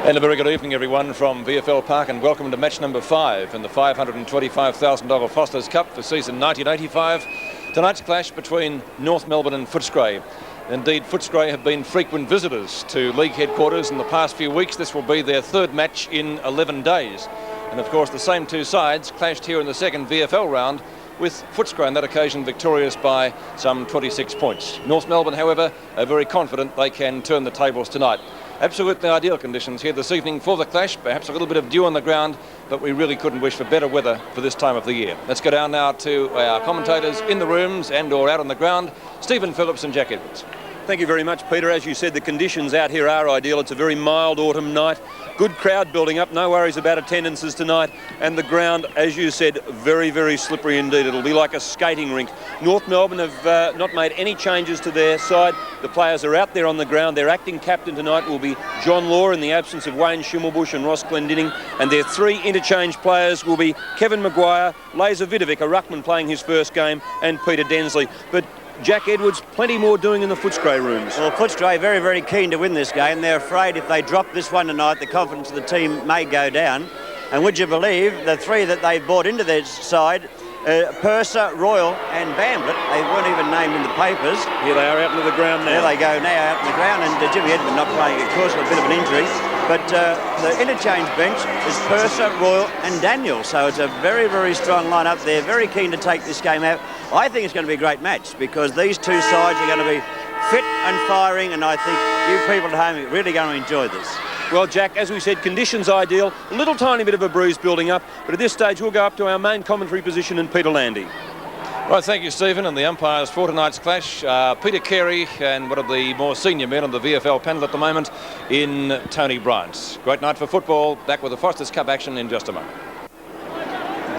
And a very good evening, everyone, from VFL Park, and welcome to match number 5 in the $525,000 Foster's Cup for season 1985. Tonight's clash between North Melbourne and Footscray. Indeed, Footscray have been frequent visitors to league headquarters in the past few weeks. This will be their third match in 11 days. And of course, the same two sides clashed here in the second VFL round, with Footscray on that occasion victorious by some 26 points. North Melbourne, however, are very confident they can turn the tables tonight. Absolutely ideal conditions here this evening for the clash. Perhaps a little bit of dew on the ground, but we really couldn't wish for better weather for this time of the year. Let's go down now to our commentators in the rooms and or out on the ground, Stephen Phillips and Jack Edwards. Thank you very much, Peter. As you said, the conditions out here are ideal. It's a very mild autumn night. Good crowd building up. No worries about attendances tonight. And the ground, as you said, very, very slippery indeed. It'll be like a skating rink. North Melbourne have not made any changes to their side. The players are out there on the ground. Their acting captain tonight will be John Law in the absence of Wayne Schimmelbusch and Ross Glendinning. And their three interchange players will be Kevin Maguire, Lazer Vidovic, a ruckman playing his first game, and Peter Densley. But Jack Edwards, plenty more doing in the Footscray rooms. Well, Footscray very, very keen to win this game. They're afraid if they drop this one tonight, the confidence of the team may go down. And would you believe the three that they've brought into their side, Purser, Royal and Bamblett, they weren't even named in the papers. Here they are out into the ground now. There they go now out in the ground, and Jimmy Edmund not playing, of course, with a bit of an injury. But the interchange bench is Purser, Royal and Daniel. So it's a very, very strong lineup. They're very keen to take this game out. I think it's going to be a great match because these two sides are going to be fit and firing, and I think you people at home are really going to enjoy this. Well, Jack, as we said, conditions ideal. A little tiny bit of a breeze building up, but at this stage we'll go up to our main commentary position in Peter Landy. Right, thank you, Stephen. And the umpires for tonight's clash, Peter Carey and one of the more senior men on the VFL panel at the moment in Tony Bryant. Great night for football. Back with the Foster's Cup action in just a moment.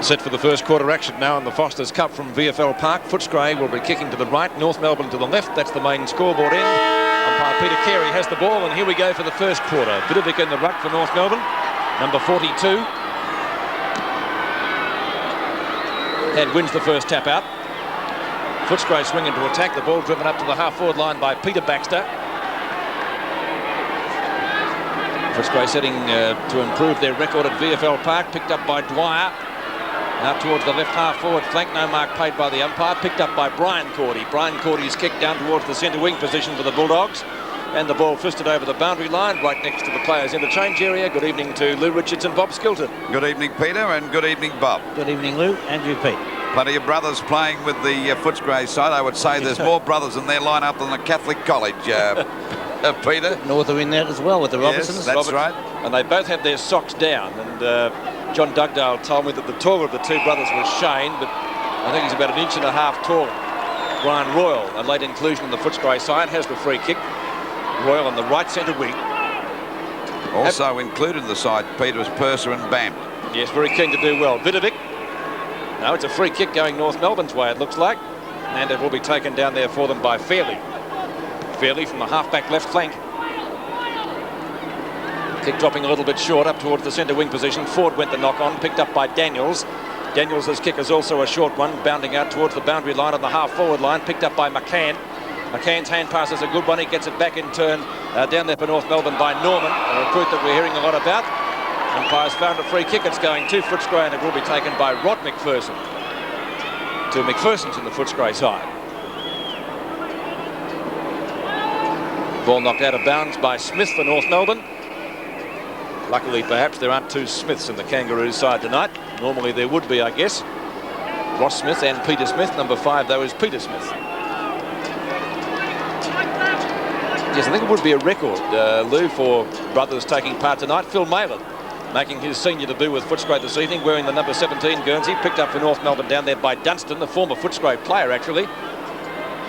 Set for the first quarter action now in the Foster's Cup from VFL Park. Footscray will be kicking to the right, North Melbourne to the left. That's the main scoreboard end. Umpire Peter Carey has the ball, and here we go for the first quarter. Vidovic in the ruck for North Melbourne, number 42. And wins the first tap out. Footscray swinging to attack. The ball driven up to the half-forward line by Peter Baxter. Footscray setting to improve their record at VFL Park. Picked up by Dwyer. Out towards the left half-forward flank. No mark paid by the umpire. Picked up by Brian Cordy. Brian Cordy's kick down towards the centre wing position for the Bulldogs. And the ball fisted over the boundary line right next to the players' interchange area. Good evening to Lou Richards and Bob Skilton. Good evening, Peter, and good evening, Bob. Good evening, Lou. Andrew Pete. Plenty of brothers playing with the Footscray side. I would say there's more brothers in their lineup than the Catholic College, Peter. North are in there as well with the Robertsons. Yes, that's right. And they both had their socks down. And John Dugdale told me that the taller of the two brothers was Shane, but I think he's about an inch and a half taller. Brian Royal, a late inclusion in the Footscray side, has the free kick. Royal on the right centre wing. Also included in the side, Peter, was Purser and Bam. Yes, very keen to do well. Vidovic. Now it's a free kick going North Melbourne's way, it looks like. And it will be taken down there for them by Fairley. Fairley from the half-back left flank. Kick dropping a little bit short up towards the centre wing position. Ford went the knock on, picked up by Daniels. Daniels' kick is also a short one, bounding out towards the boundary line on the half-forward line, picked up by McCann. McCann's hand pass is a good one. He gets it back in turn down there for North Melbourne by Norman, a recruit that we're hearing a lot about. Umpire's found a free kick. It's going to Footscray, and it will be taken by Rod McPherson. To McPherson's in the Footscray side. Ball knocked out of bounds by Smith for North Melbourne. Luckily, perhaps, there aren't two Smiths in the Kangaroos side tonight. Normally there would be, I guess. Ross Smith and Peter Smith. Number 5, though, is Peter Smith. Yes, I think it would be a record, Lou, for brothers taking part tonight. Phil Mayland making his senior debut with Footscray this evening, wearing the number 17 Guernsey, picked up for North Melbourne down there by Dunstan, the former Footscray player, actually.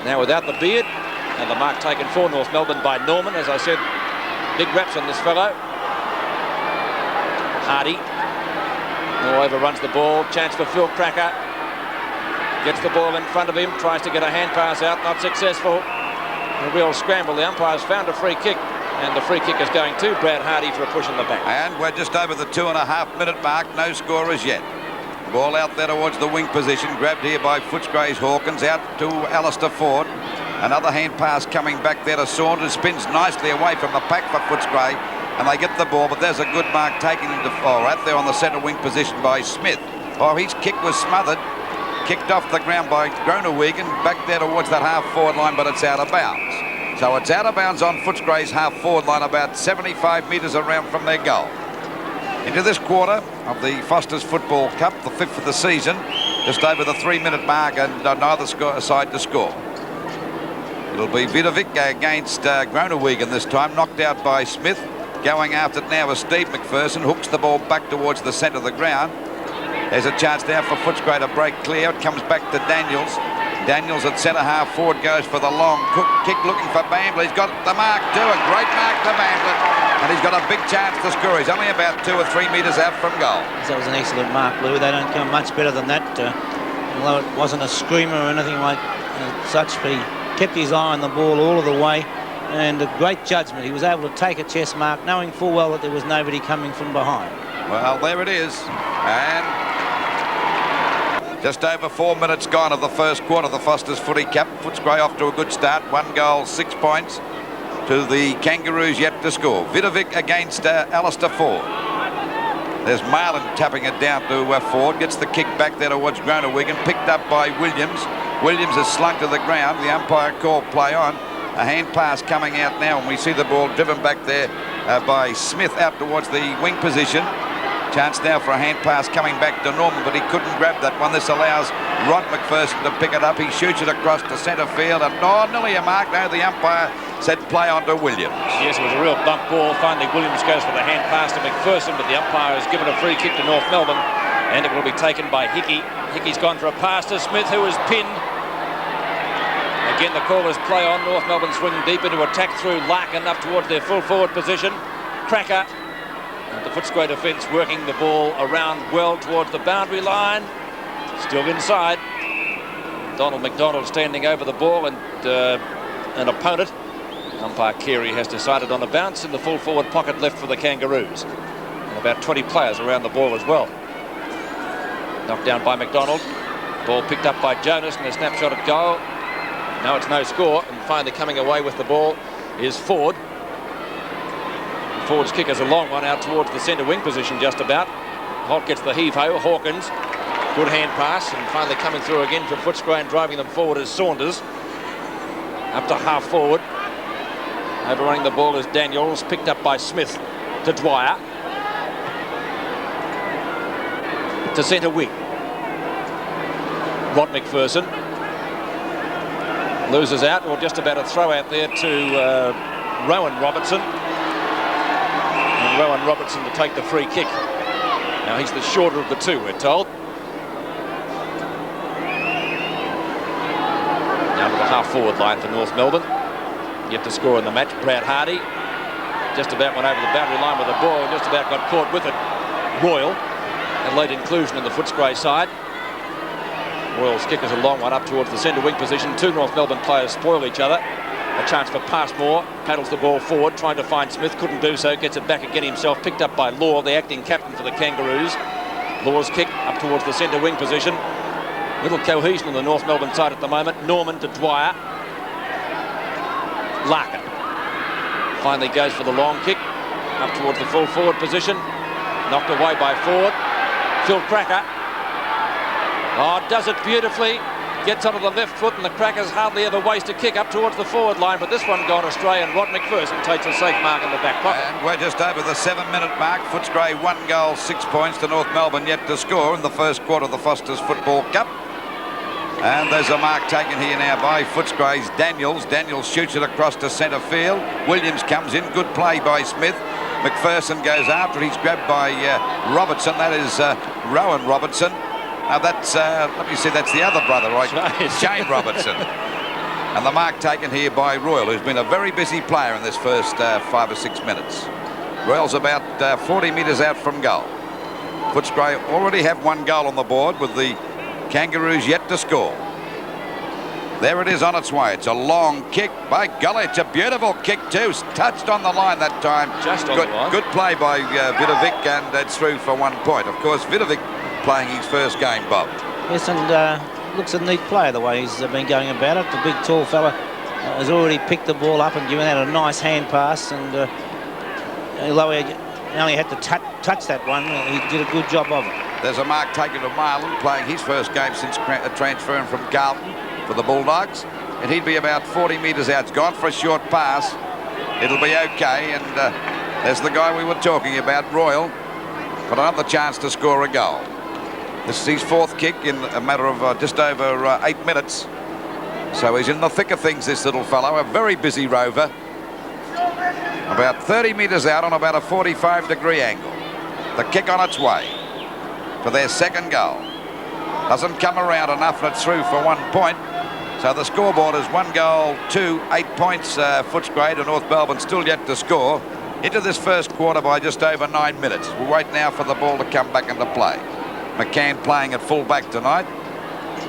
Now without the beard, and the mark taken for North Melbourne by Norman. As I said, big raps on this fellow. Hardy. Now overruns the ball. Chance for Phil Cracker. Gets the ball in front of him. Tries to get a hand pass out. Not successful. A real scramble. The umpire's found a free kick. And the free kick is going to Brad Hardy for a push in the back. And we're just over the 2.5 minute mark. No score as yet. Ball out there towards the wing position. Grabbed here by Footscray's Hawkins. Out to Alistair Ford. Another hand pass coming back there to Saunders. Spins nicely away from the pack for Footscray. and they get the ball, but there's a good mark taken into right there on the centre wing position by Smith. Oh, his kick was smothered, kicked off the ground by Groenewegen, back there towards that half-forward line, but it's out of bounds. So it's out of bounds on Footscray's half-forward line, about 75 metres around from their goal. Into this quarter of the Foster's Football Cup, the 5th of the season, just over the 3-minute mark, and neither side to score. It'll be Vidovic against Groenewegen this time, knocked out by Smith. Going after it now is Steve McPherson, hooks the ball back towards the centre of the ground. There's a chance now for Footscray to break clear. It comes back to Daniels. Daniels at centre half forward goes for the long kick, looking for Bamblett. He's got the mark too, a great mark to Bamblett, and he's got a big chance to score. He's only about 2 or 3 metres out from goal. That was an excellent mark, Lou. They don't come much better than that, although it wasn't a screamer or anything like such. But he kept his eye on the ball all of the way, and a great judgment. He was able to take a chest mark, knowing full well that there was nobody coming from behind. Well, there it is, and just over 4 minutes gone of the first quarter of the Foster's Footy Cup. Footscray off to a good start. 1 goal, 6 points to the Kangaroos yet to score. Vidovic against Alistair Ford. There's Marlin tapping it down to Ford. Gets the kick back there towards Groenewegen. Picked up by Williams. Williams is slung to the ground. The umpire called play on. A hand pass coming out now, and we see the ball driven back there by Smith out towards the wing position. Chance now for a hand pass coming back to Norman, but he couldn't grab that one. This allows Rod McPherson to pick it up. He shoots it across to centre field, and nearly a mark. Now the umpire said play on to Williams. Yes, it was a real bump ball. Finally, Williams goes for the hand pass to McPherson, but the umpire has given a free kick to North Melbourne, and it will be taken by Hickey. Hickey's gone for a pass to Smith, who is pinned. Again, the call is play on. North Melbourne swinging deep into attack through Larkin up towards their full forward position. Cracker. The Footscray defence working the ball around well towards the boundary line. Still inside. Donald McDonald standing over the ball, and an opponent. Umpire Carey has decided on a bounce in the full forward pocket left for the Kangaroos. And about 20 players around the ball as well. Knocked down by McDonald. Ball picked up by Jonas, and a snapshot at goal. Now it's no score, and finally coming away with the ball is Ford. Ford's kick is a long one out towards the centre wing position just about. Holt gets the heave-ho. Hawkins, good hand pass, and finally coming through again for Footscray and driving them forward is Saunders. Up to half forward. Overrunning the ball is Daniels, picked up by Smith to Dwyer. To centre wing. Rod McPherson. Loses out, or just about a throw out there to Rowan Robertson. And Rowan Robertson to take the free kick. Now he's the shorter of the two, we're told. Now to the half-forward line for North Melbourne. Yet to score in the match. Brad Hardy just about went over the boundary line with the ball and just about got caught with it. Royal, a late inclusion in the Footscray side. Royal's kick is a long one up towards the centre wing position. Two North Melbourne players spoil each other. A chance for Passmore, paddles the ball forward, trying to find Smith, couldn't do so, gets it back again himself, picked up by Law, the acting captain for the Kangaroos. Law's kick up towards the centre wing position. Little cohesion on the North Melbourne side at the moment. Norman to Dwyer. Larkin finally goes for the long kick up towards the full forward position. Knocked away by Ford. Phil Cracker. Oh, does it beautifully. Gets onto the left foot, and the Crackers hardly ever waste a kick up towards the forward line, but this one gone astray, and Rod McPherson takes a safe mark in the back pocket. And we're just over the 7-minute mark. Footscray 1 goal, 6 points to North Melbourne yet to score in the first quarter of the Foster's Football Cup. And there's a mark taken here now by Footscray's Daniels. Daniels shoots it across to centre field. Williams comes in, good play by Smith. McPherson goes after, he's grabbed by Robertson. That is Rowan Robertson. Now that's, let me see, that's the other brother, right? Shane Robertson. And the mark taken here by Royal, who's been a very busy player in this first 5 or 6 minutes. Royal's about 40 metres out from goal. Footscray already have 1 goal on the board with the Kangaroos yet to score. There it is on its way. It's a long kick. By golly, it's a beautiful kick too. Touched on the line that time. Just on the line. Good play by Vidovic, and it's through for 1 point. Of course, Vidovic playing his first game, Bob. Yes, and looks a neat player the way he's been going about it. The big tall fella has already picked the ball up and given out a nice hand pass, and although he only had to touch that one, he did a good job of it. There's a mark taken to Marlon, playing his first game since transferring from Carlton for the Bulldogs. And he'd be about 40 metres out. It's gone for a short pass. It'll be okay. And there's the guy we were talking about, Royal. Got another chance to score a goal. This is his fourth kick in a matter of just over 8 minutes. So he's in the thick of things, this little fellow. A very busy rover. About 30 metres out on about a 45-degree angle. The kick on its way for their second goal. Doesn't come around enough, and it's through for 1 point. So the scoreboard is 1 goal, 2, 8 points. Footscray to North Melbourne still yet to score. Into this first quarter by just over 9 minutes. We'll wait now for the ball to come back into play. McCann playing at full back tonight.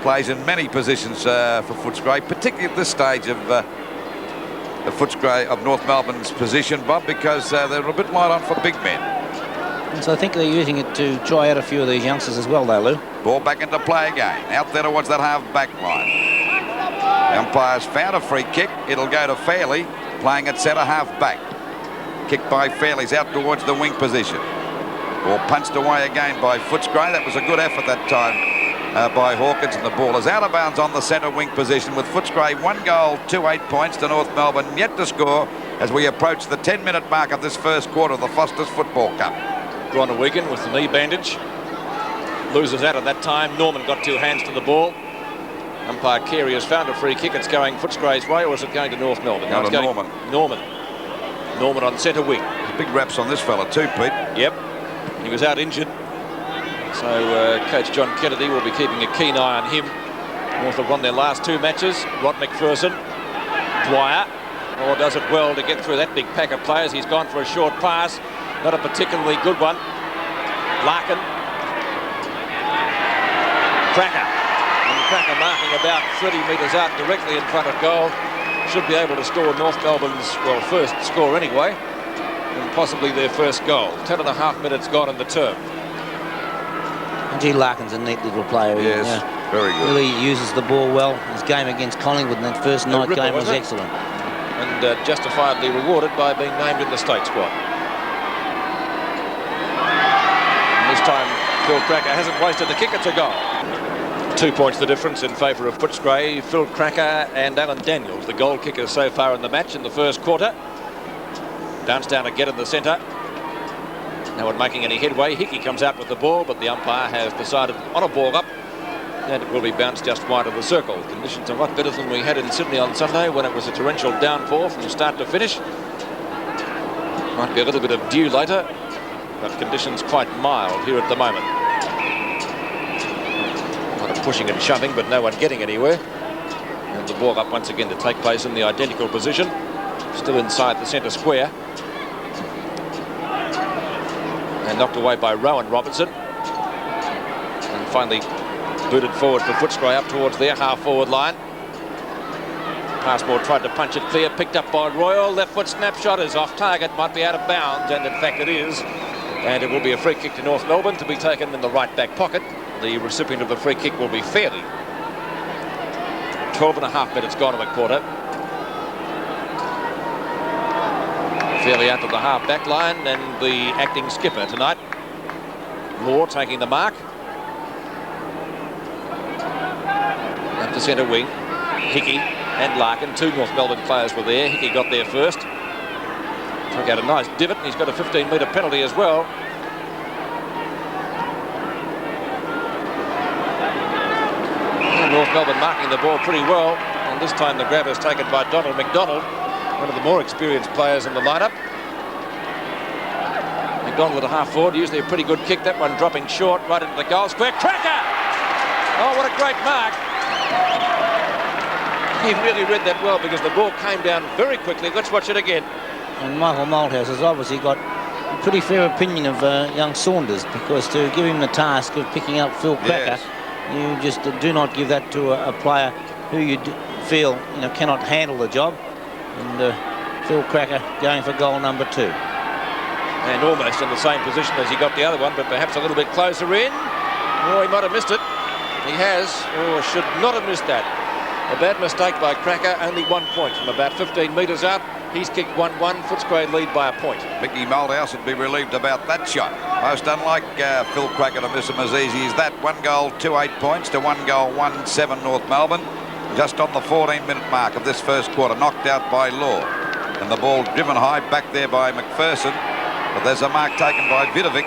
Plays in many positions for Footscray, particularly at this stage of the Footscray of North Melbourne's position, Bob, because they're a bit light on for big men. And so I think they're using it to try out a few of these youngsters as well, though, Lou. Ball back into play again. Out there towards that half-back line. The umpire's found a free kick. It'll go to Fairley, playing at centre half-back. Kicked by Fairley's out towards the wing position. Ball punched away again by Footscray. That was a good effort that time by Hawkins, and the ball is out of bounds on the centre wing position with Footscray 1 goal, 2 8 points to North Melbourne yet to score as we approach the 10-minute mark of this first quarter of the Foster's Football Cup. Groenewegen with the knee bandage. Loses out at that time. Norman got 2 hands to the ball. Umpire Carey has found a free kick. It's going Footscray's way, or is it going to North Melbourne? No, it's to going Norman on centre wing. Big raps on this fella too, Pete. Yep. He was out injured. So Coach John Kennedy will be keeping a keen eye on him. North have won their last 2 matches. Rod McPherson. Dwyer. Does it well to get through that big pack of players. He's gone for a short pass. Not a particularly good one. Larkin. Cracker. And Cracker marking about 30 metres out directly in front of goal. Should be able to score North Melbourne's, well, first score anyway. And possibly their first goal. 10.5 minutes gone in the term. And G. Larkin's a neat little player. Yes, very good. Really uses the ball well. His game against Collingwood in that first night game was excellent. And justifiably rewarded by being named in the state squad. And this time, Phil Cracker hasn't wasted the kick. It's a goal. 2 points the difference in favour of Footscray. Phil Cracker and Alan Daniels, the goal kickers so far in the match in the first quarter. Bounce down again in the centre. No one making any headway. Hickey comes out with the ball, but the umpire has decided on a ball up, and it will be bounced just wide of the circle. Conditions are a lot better than we had in Sydney on Saturday when it was a torrential downpour from start to finish. Might be a little bit of dew later, but conditions quite mild here at the moment. A lot of pushing and shoving, but no one getting anywhere. And the ball up once again to take place in the identical position, still inside the centre square. And knocked away by Rowan Robertson. And finally booted forward for Footscray up towards their half-forward line. Passmore tried to punch it clear, picked up by Royal. Left foot snapshot is off target, might be out of bounds, and in fact it is. And it will be a free kick to North Melbourne to be taken in the right back pocket. The recipient of the free kick will be Fairley. 12.5 minutes gone in the quarter. Fairley out to the half-back line, and the acting skipper tonight, Moore, taking the mark. Up to centre wing, Hickey and Larkin. 2 North Melbourne players were there. Hickey got there first. Took out a nice divot, and he's got a 15-metre penalty as well. And North Melbourne marking the ball pretty well, and this time the grab is taken by Donald McDonald, one of the more experienced players in the lineup. McDonald with a half-forward, usually a pretty good kick. That one dropping short right into the goal square. Cracker! Oh, what a great mark. He really read that well because the ball came down very quickly. Let's watch it again. And Michael Malthouse has obviously got a pretty fair opinion of young Saunders, because to give him the task of picking up Phil Cracker, you just do not give that to a player who you feel cannot handle the job. And Phil Cracker going for goal number 2. And almost in the same position as he got the other one, but perhaps a little bit closer in. Oh, he might have missed it. He has, or should not have missed that. A bad mistake by Cracker, only 1 point from about 15 metres out. He's kicked 1-1. Footscray lead by a point. Mickey Moldhouse would be relieved about that shot. Most unlike Phil Cracker to miss him as easy as that. 1 goal, 2-8 points to 1 goal, 1-7 North Melbourne. Just on the 14-minute mark of this first quarter, knocked out by Law. And the ball driven high back there by McPherson. But there's a mark taken by Vidovic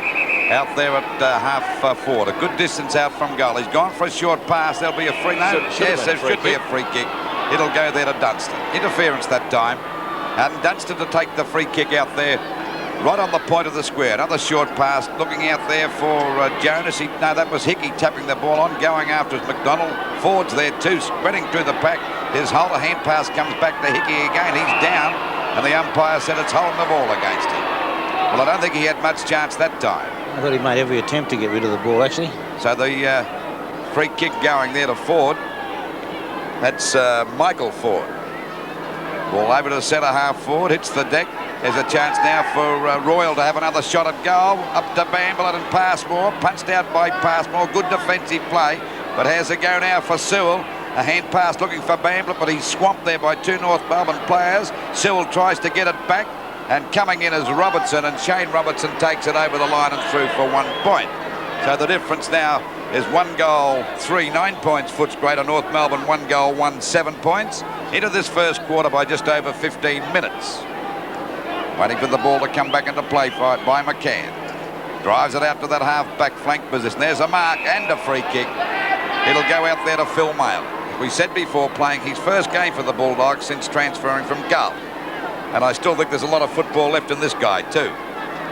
out there at half forward. A good distance out from goal. He's gone for a short pass. There'll be a free. No, yes, there should be a free kick. It'll go there to Dunstan. Interference that time. And Dunstan to take the free kick out there right on the point of the square. Another short pass looking out there for Jonas. No, that was Hickey tapping the ball on. Going after his McDonald. Ford's there too, spreading through the pack. His Holder hand pass comes back to Hickey again. He's down. And the umpire said it's holding the ball against him. Well, I don't think he had much chance that time. I thought he made every attempt to get rid of the ball, actually. So the free kick going there to Ford. That's Michael Ford. Ball over to centre half forward, hits the deck. There's a chance now for Royal to have another shot at goal. Up to Bamblett and Passmore. Punched out by Passmore. Good defensive play. But has a go now for Sewell. A hand pass looking for Bamblett, but he's swamped there by 2 North Melbourne players. Sewell tries to get it back. And coming in is Robertson, and Shane Robertson takes it over the line and through for 1 point. So the difference now is 1 goal, 9 points Footscray to North Melbourne, 1 goal, 7 points. Into this first quarter by just over 15 minutes. Waiting for the ball to come back into play by McCann. Drives it out to that half-back flank position. There's a mark and a free kick. It'll go out there to Phil Mail. As we said before, playing his first game for the Bulldogs since transferring from Gull. And I still think there's a lot of football left in this guy too.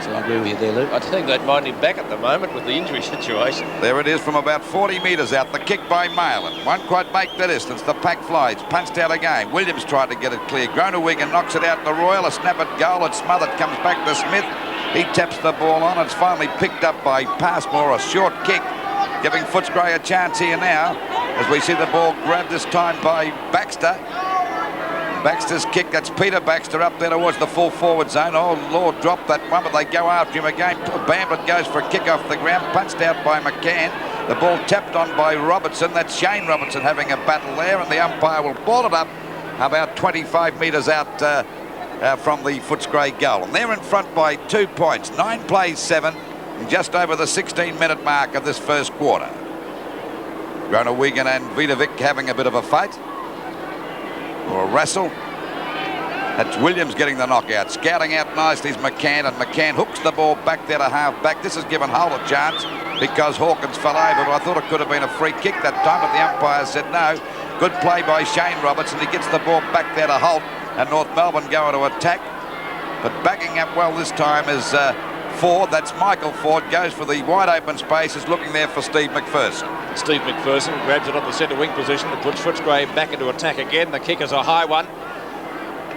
So I agree with you there, Luke. I think they'd mind him back at the moment with the injury situation. There it is from about 40 metres out. The kick by Malin. Won't quite make the distance. The pack flies. Punched out again. Williams tried to get it clear. Groenewegen knocks it out to Royal. A snap at goal. It's smothered. Comes back to Smith. He taps the ball on. It's finally picked up by Passmore. A short kick. Giving Footscray a chance here now. As we see the ball grabbed this time by Baxter. Baxter's kick, that's Peter Baxter up there towards the full forward zone. Oh, Lord, dropped that one, but they go after him again. Bamblett goes for a kick off the ground, punched out by McCann. The ball tapped on by Robertson. That's Shane Robertson having a battle there, and the umpire will ball it up about 25 metres out from the Footscray goal. And they're in front by 2 points. 9 plays 7, and just over the 16-minute mark of this first quarter. Groenewegen and Vidovic having a bit of a fight. Or a wrestle. That's Williams getting the knockout. Scouting out nicely is McCann, and McCann hooks the ball back there to half back. This has given Hull a chance because Hawkins fell over, but I thought it could have been a free kick that time, but the umpire said no. Good play by Shane Robertson. He gets the ball back there to Holt, and North Melbourne go into attack. But backing up well this time is Ford. That's Michael Ford. Goes for the wide open space. Is looking there for Steve McPherson. Steve McPherson grabs it on the centre wing position and puts Footscray back into attack again. The kick is a high one.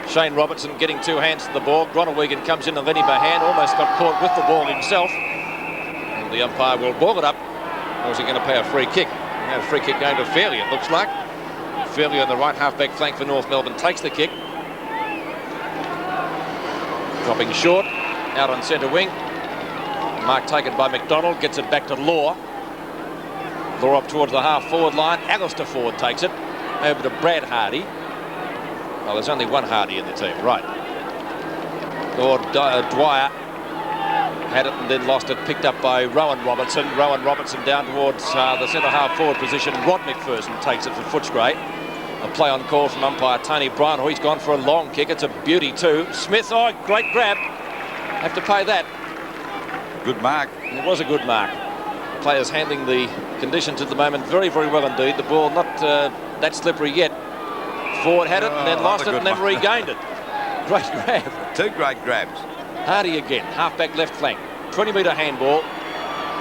Shane Robertson getting 2 hands to the ball. Groenewegen comes in and let him a hand. Almost got caught with the ball himself. And the umpire will ball it up. Or is he going to pay a free kick? Now a free kick going to Fairley, it looks like. Fairley on the right half-back flank for North Melbourne takes the kick. Dropping short, out on centre wing. Mark taken by McDonald, gets it back to Law. Law up towards the half-forward line. Alistair Ford takes it over to Brad Hardy. Well, there's only one Hardy in the team, right. Or Dwyer had it and then lost it, picked up by Rowan Robertson. Rowan Robertson down towards the centre half-forward position. Rod McPherson takes it for Footscray. A play on call from umpire Tony Bryan. Oh, he's gone for a long kick. It's a beauty too. Smith, oh, great grab. Have to pay that. Good mark. It was a good mark. Players handling the conditions at the moment very, very well indeed. The ball not that slippery yet. Ford had it and then lost it and then regained it. Great grab. 2 great grabs. Hardy again, half-back left flank. 20-metre handball.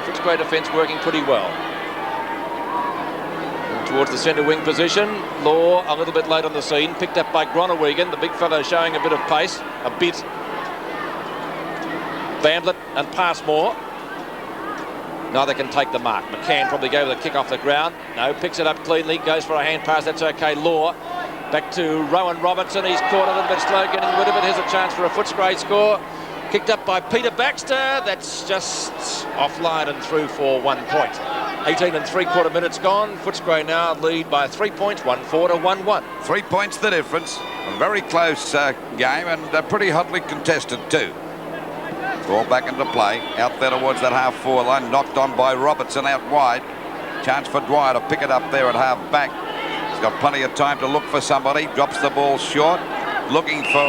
Footscray defence working pretty well. And towards the centre wing position. Law a little bit late on the scene. Picked up by Groenewegen. The big fellow showing a bit of pace. A bit. Bamblett and Passmore. Neither can take the mark. McCann probably gave the kick off the ground. No, picks it up cleanly. Goes for a hand pass. That's okay. Law. Back to Rowan Robertson. He's caught a little bit slow getting rid of it. Here's a chance for a Footscray score. Kicked up by Peter Baxter. That's just offline and through for 1 point. 18 3/4 minutes gone. Footscray now lead by 3 points, 1-4 to 1-1. 3 points the difference. A very close game and pretty hotly contested too. Ball back into play. Out there towards that half-forward line. Knocked on by Robertson out wide. Chance for Dwyer to pick it up there at half-back. He's got plenty of time to look for somebody. Drops the ball short. Looking for...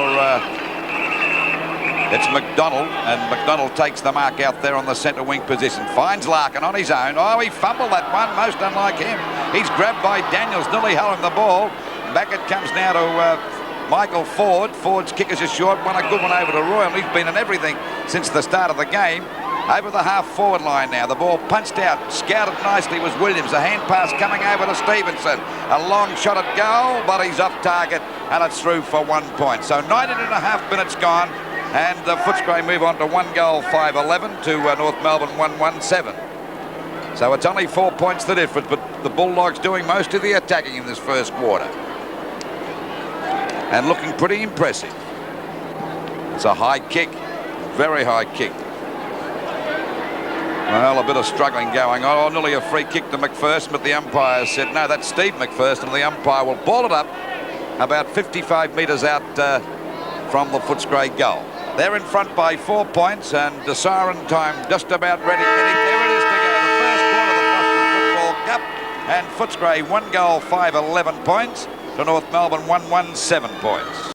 it's McDonald, and McDonald takes the mark out there on the centre wing position. Finds Larkin on his own. Oh, he fumbled that one, most unlike him. He's grabbed by Daniels, nearly held him the ball. Back it comes now to Michael Ford. Ford's kick is a short one, a good one over to Royal. He's been in everything since the start of the game. Over the half-forward line now. The ball punched out, scouted nicely was Williams. A hand pass coming over to Stevenson. A long shot at goal, but he's off target, and it's through for 1 point. So 19.5 minutes gone. And the Footscray move on to 1 goal, 5-11 to North Melbourne 1-1-7. So it's only 4 points the difference, but the Bulldogs doing most of the attacking in this first quarter. And looking pretty impressive. It's a high kick, very high kick. Well, a bit of struggling going on. Oh, nearly a free kick to McPherson, but the umpire said, no, that's Steve McPherson, and the umpire will ball it up about 55 metres out from the Footscray goal. They're in front by 4 points, and the siren time just about ready. There it is to go. The first quarter of the Football Cup, and Footscray 1 goal, 5-11 points to North Melbourne 1-1-7 points.